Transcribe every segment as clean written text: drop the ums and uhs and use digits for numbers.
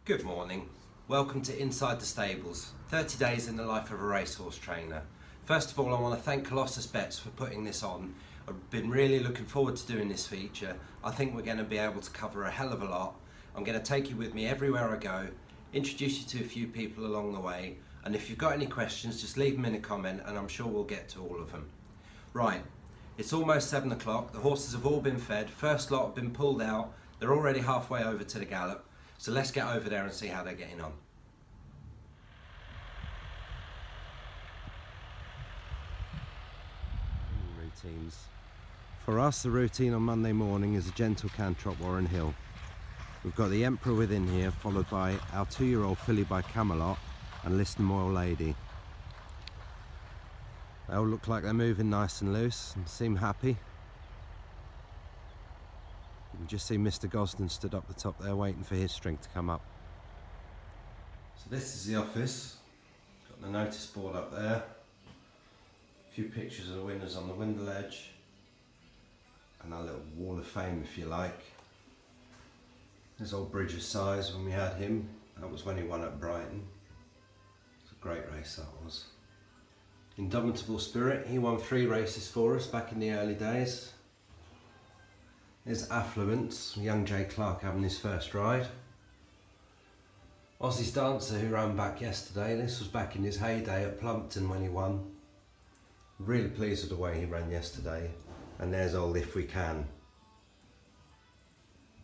Good morning. Welcome to Inside the Stables, 30 days in the life of a racehorse trainer. First of all, I want to thank Colossus Bets for putting this on. I've been really looking forward to doing this feature. I think we're going to be able to cover a hell of a lot. I'm going to take you with me everywhere I go, introduce you to a few people along the way, and if you've got any questions, just leave them in a comment and I'm sure we'll get to all of them. Right, it's almost 7 o'clock, the horses have all been fed, first lot have been pulled out, they're already halfway over to the gallop. So let's get over there and see how they're getting on. Routines. For us, the routine on Monday morning is a gentle canter up Warren Hill. We've got the Emperor Within here, followed by our 2-year-old filly by Camelot and Listen Moyle Lady. They all look like they're moving nice and loose and seem happy. You can just see Mr. Gosden stood up the top there waiting for his string to come up. So this is the office. Got the notice board up there. A few pictures of the winners on the window ledge. And our little wall of fame if you like. There's old Bridger's size when we had him. That was when he won at Brighton. It's a great race that was. Indomitable Spirit, he won 3 races for us back in the early days. There's Affluence, young Jay Clark having his first ride. Aussie's Dancer, who ran back yesterday. This was back in his heyday at Plumpton when he won. Really pleased with the way he ran yesterday. And there's old If We Can.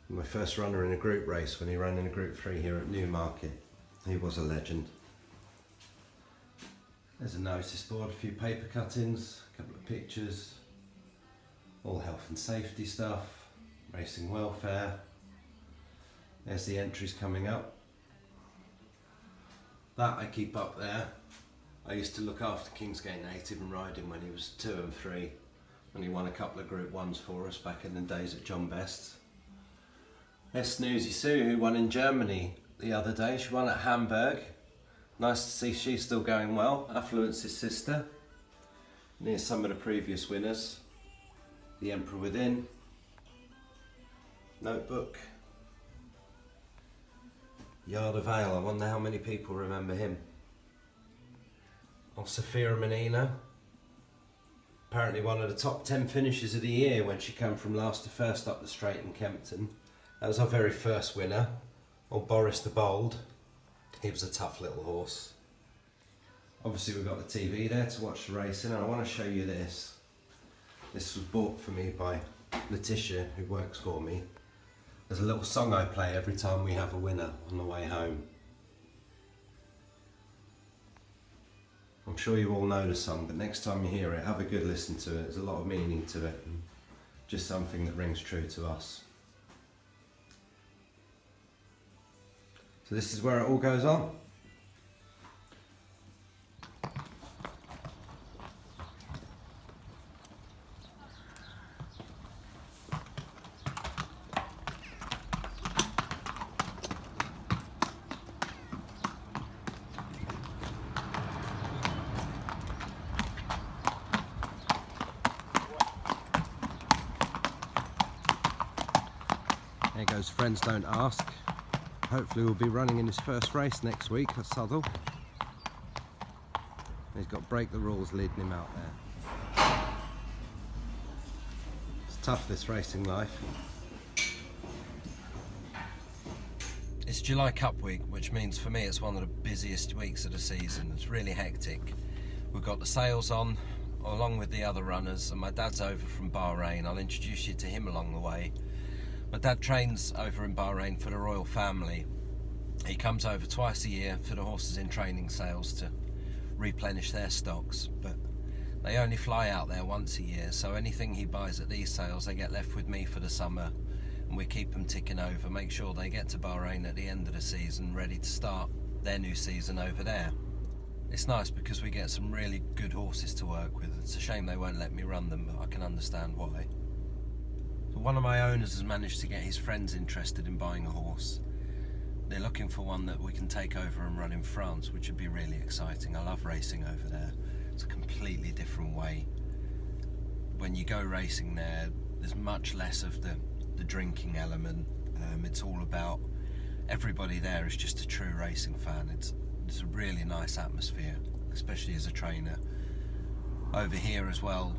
My first runner in a group race when he ran in a Group 3 here at Newmarket. He was a legend. There's a notice board, a few paper cuttings, a couple of pictures. All health and safety stuff. Racing welfare. There's the entries coming up. That I keep up there. I used to look after Kingsgate Native and ride him when he was 2 and 3. And he won a couple of Group 1s for us back in the days at John Best's. There's Snoozy Sue, who won in Germany the other day. She won at Hamburg. Nice to see she's still going well. Affluence's sister. And here's some of the previous winners. The Emperor Within. Notebook. Yard of Ale, I wonder how many people remember him. Oh, Sophia Menina. Apparently one of the top 10 finishes of the year when she came from last to first up the straight in Kempton. That was our very first winner. Old Boris the Bold. He was a tough little horse. Obviously we've got the TV there to watch the racing and I want to show you this. This was bought for me by Letitia, who works for me. There's a little song I play every time we have a winner on the way home. I'm sure you all know the song, but next time you hear it, have a good listen to it. There's a lot of meaning to it, and just something that rings true to us. So this is where it all goes on. There goes Friends Don't Ask. Hopefully we'll be running in his first race next week at Southall. He's got Break the Rules leading him out there. It's tough, this racing life. It's July Cup week, which means for me it's one of the busiest weeks of the season. It's really hectic. We've got the sales on along with the other runners, and my dad's over from Bahrain. I'll introduce you to him along the way. My dad trains over in Bahrain for the royal family. He comes over twice a year for the horses in training sales to replenish their stocks, but they only fly out there once a year, so anything he buys at these sales they get left with me for the summer, and we keep them ticking over, make sure they get to Bahrain at the end of the season ready to start their new season over there. It's nice because we get some really good horses to work with. It's a shame they won't let me run them, but I can understand why. One of my owners has managed to get his friends interested in buying a horse. They're looking for one that we can take over and run in France, which would be really exciting. I love racing over there. It's a completely different way. When you go racing there, there's much less of the drinking element. It's all about everybody there is just a true racing fan. It's a really nice atmosphere, especially as a trainer. Over here as well,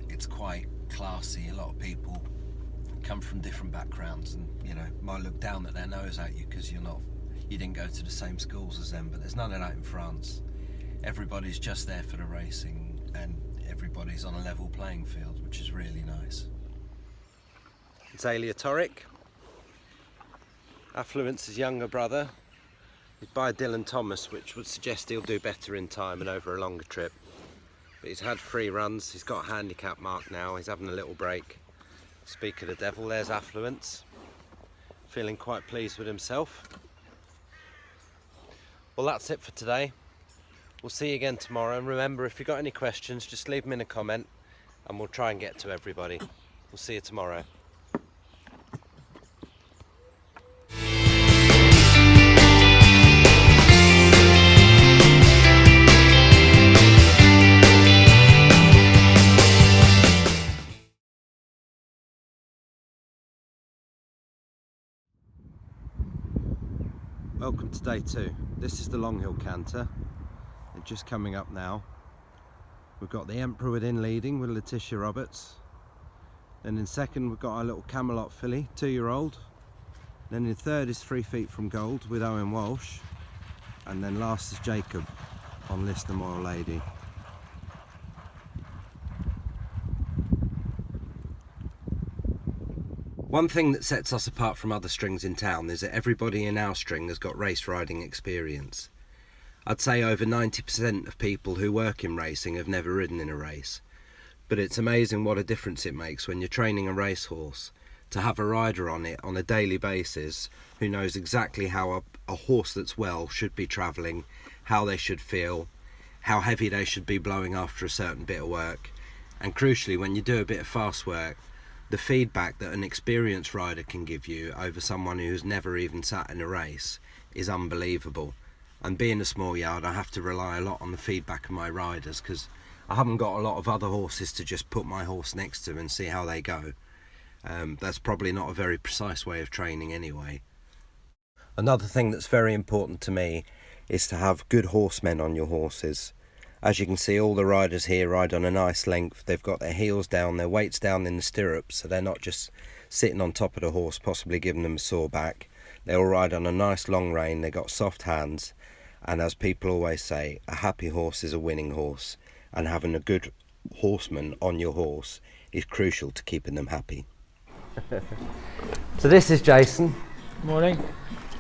it's quite classy. A lot of people come from different backgrounds and, you know, might look down at their nose at you because you didn't go to the same schools as them, but there's none of that in France. Everybody's just there for the racing and everybody's on a level playing field, which is really nice. It's aleatoric. Affluence's younger brother. He's by Dylan Thomas, which would suggest he'll do better in time and over a longer trip. But he's had 3 runs, he's got a handicap mark now, he's having a little break. Speak of the devil, there's Affluence. Feeling quite pleased with himself. Well, that's it for today. We'll see you again tomorrow, and remember, if you've got any questions, just leave them in a comment and we'll try and get to everybody. We'll see you tomorrow. Welcome to day 2. This is the Long Hill Canter. It's just coming up now. We've got the Emperor within leading with Letitia Roberts. Then in second we've got our little Camelot filly, 2-year-old. Then in third is 3 Feet from Gold with Owen Walsh. And then last is Jacob on Lister Moyle Lady. One thing that sets us apart from other strings in town is that everybody in our string has got race riding experience. I'd say over 90% of people who work in racing have never ridden in a race. But it's amazing what a difference it makes when you're training a racehorse to have a rider on it on a daily basis who knows exactly how a horse that's well should be travelling, how they should feel, how heavy they should be blowing after a certain bit of work. And crucially, when you do a bit of fast work, the feedback that an experienced rider can give you over someone who's never even sat in a race is unbelievable. And being a small yard, I have to rely a lot on the feedback of my riders because I haven't got a lot of other horses to just put my horse next to and see how they go. That's probably not a very precise way of training anyway. Another thing that's very important to me is to have good horsemen on your horses. As you can see, all the riders here ride on a nice length. They've got their heels down, their weights down in the stirrups, so they're not just sitting on top of the horse, possibly giving them a sore back. They all ride on a nice long rein, they've got soft hands, and as people always say, a happy horse is a winning horse, and having a good horseman on your horse is crucial to keeping them happy. So this is Jason. Morning.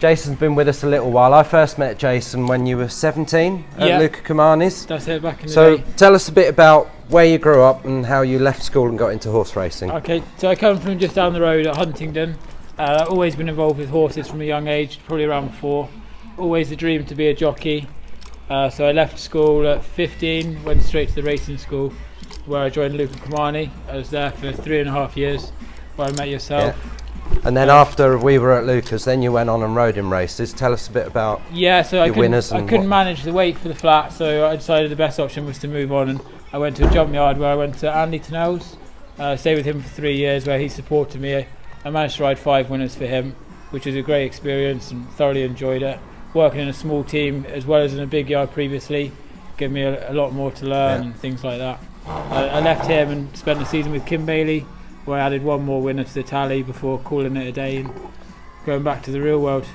Jason's been with us a little while. I first met Jason when you were 17 at Luca Kamani's. That's it, back in the So day. tell us a bit about where you grew up and how you left school and got into horse racing. Okay, so I come from just down the road at Huntingdon. I've always been involved with horses from a young age, probably around 4. Always the dream to be a jockey. So I left school at 15, went straight to the racing school where I joined Luca Kamani. I was there for 3.5 years where I met yourself. Yeah. And then after we were at Lucas, then you went on and rode in races. Tell us a bit about your winners. I couldn't manage the weight for the flat, so I decided the best option was to move on, and I went to a jump yard where I went to Andy Tennell's. Stayed with him for 3 years where he supported me. I managed to ride 5 winners for him, which was a great experience and thoroughly enjoyed it. Working in a small team as well as in a big yard previously gave me a lot more to learn and things like that. I left him and spent the season with Kim Bailey, where I added 1 more winner to the tally before calling it a day and going back to the real world.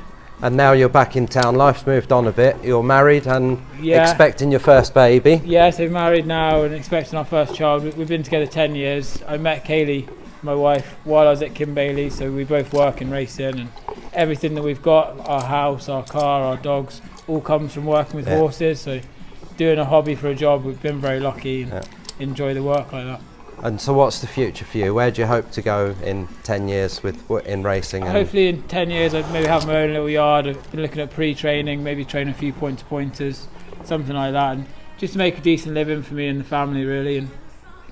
And now you're back in town, life's moved on a bit, you're married and expecting your first baby. Yeah, so married now and expecting our first child. We've been together 10 years. I met Kaylee, my wife, while I was at Kim Bailey, so we both work in racing, and everything that we've got, our house, our car, our dogs, all comes from working with horses. So doing a hobby for a job, we've been very lucky and enjoy the work like that. And so what's the future for you? Where do you hope to go in 10 years in racing? Hopefully in 10 years I'd maybe have my own little yard. I've been looking at pre-training, maybe train a few pointers, something like that, and just to make a decent living for me and the family really, and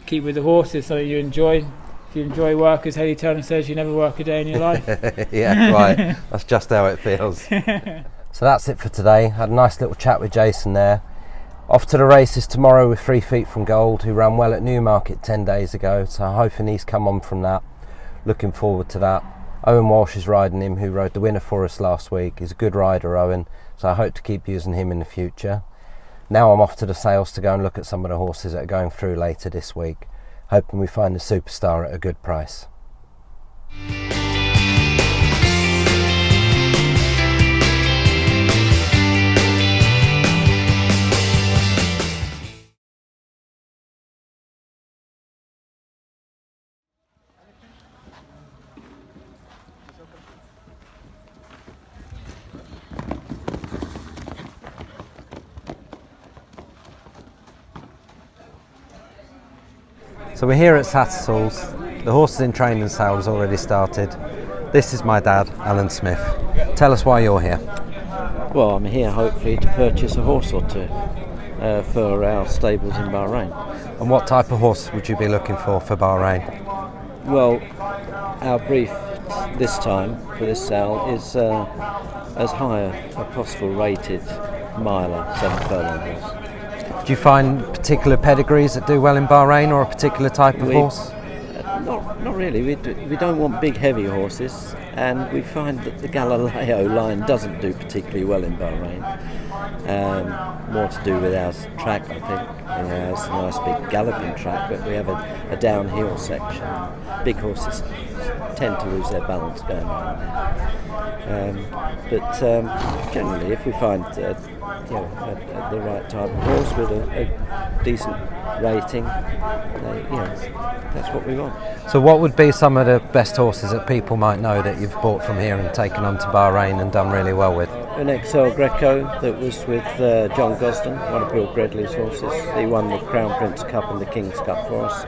keep with the horses, something you enjoy. If you enjoy work, as Haley Turner says, you never work a day in your life. Yeah, right. That's just how it feels. So that's it for today. Had a nice little chat with Jason there. Off to the races tomorrow with 3 Feet from Gold, who ran well at Newmarket 10 days ago, so I'm hoping he's come on from that. Looking forward to that. Owen Walsh is riding him, who rode the winner for us last week. He's a good rider, Owen, so I hope to keep using him in the future. Now I'm off to the sales to go and look at some of the horses that are going through later this week, hoping we find the superstar at a good price. So we're here at Tattersall's. The horses in training sale has already started. This is my dad, Alan Smith. Tell us why you're here. Well, I'm here hopefully to purchase a horse or two for our stables in Bahrain. And what type of horse would you be looking for Bahrain? Well, our brief this time for this sale is as high a possible rated miler, 7 furlong horse. Do you find particular pedigrees that do well in Bahrain, or a particular type of horse? Not really. We don't want big heavy horses, and we find that the Galileo line doesn't do particularly well in Bahrain. More to do with our track, I think. It's a nice big galloping track, but we have a downhill section. Big horses tend to lose their balance going around there. But generally, if we find the right type of horse with a decent rating, that's what we want. So what would be some of the best horses that people might know that you've bought from here and taken on to Bahrain and done really well with? An XL Greco that was with John Gosden, one of Bill Gredley's horses. He won the Crown Prince Cup and the King's Cup for us.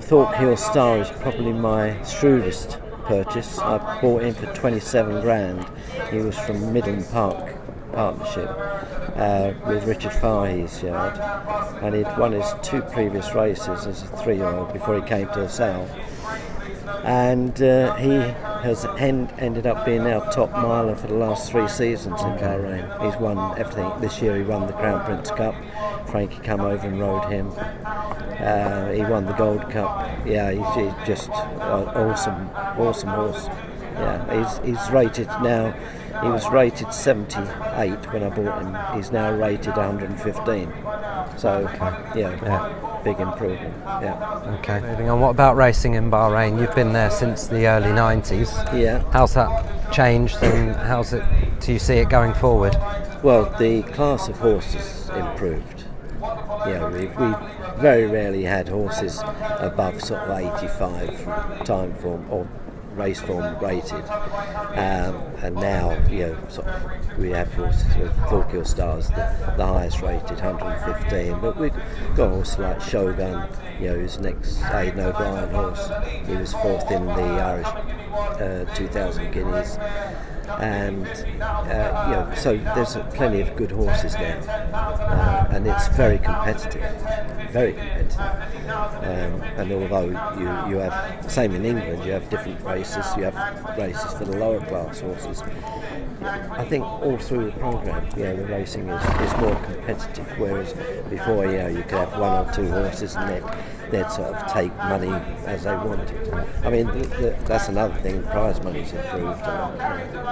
Thorpe Hill Star is probably my shrewdest purchase. I bought him for 27 grand. He was from Midland Park Partnership with Richard Fahey's yard, and he'd won his 2 previous races as a 3-year-old before he came to the sale, and he has ended up being our top miler for the last 3 seasons in Bahrain. He's won everything. This year he won the Crown Prince Cup. Frankie come over and rode him. He won the Gold Cup. Yeah, he's just an awesome horse. Yeah, he's rated now. He was rated 78 when I bought him. He's now rated 115. So, big improvement. Yeah. Okay. Moving on. What about racing in Bahrain? You've been there since the early 90s. Yeah. How's that changed, and do you see it going forward? Well, the class of horses improved. We very rarely had horses above sort of 85 from time form or race form rated, and now we have horses with Thorpe Hill Stars, the highest rated, 115. But we've got horses like Shogun, who's next Aidan O'Brien horse. He was 4th in the Irish 2000 Guineas. And so there's plenty of good horses now, and it's very competitive. And although you have, same in England, you have different races, you have races for the lower class horses. I think all through the programme, the racing is more competitive, whereas before, you could have 1 or 2 horses and they'd sort of take money as they wanted. I mean, that's another thing, prize money's improved.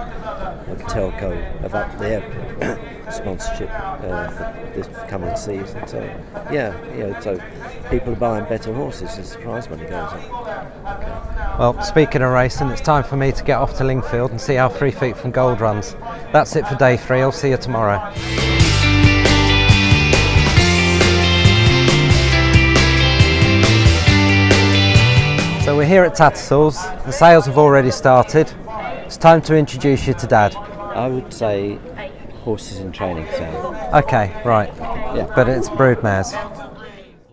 Like Telco have upped their sponsorship for this coming season. So, so people are buying better horses as the prize money goes up. Okay. Well, speaking of racing, it's time for me to get off to Lingfield and see how 3 Feet from Gold runs. That's it for day 3. I'll see you tomorrow. So we're here at Tattersall's. The sales have already started. It's time to introduce you to Dad. I would say horses in training sale. Okay, right. Yeah. But it's broodmares.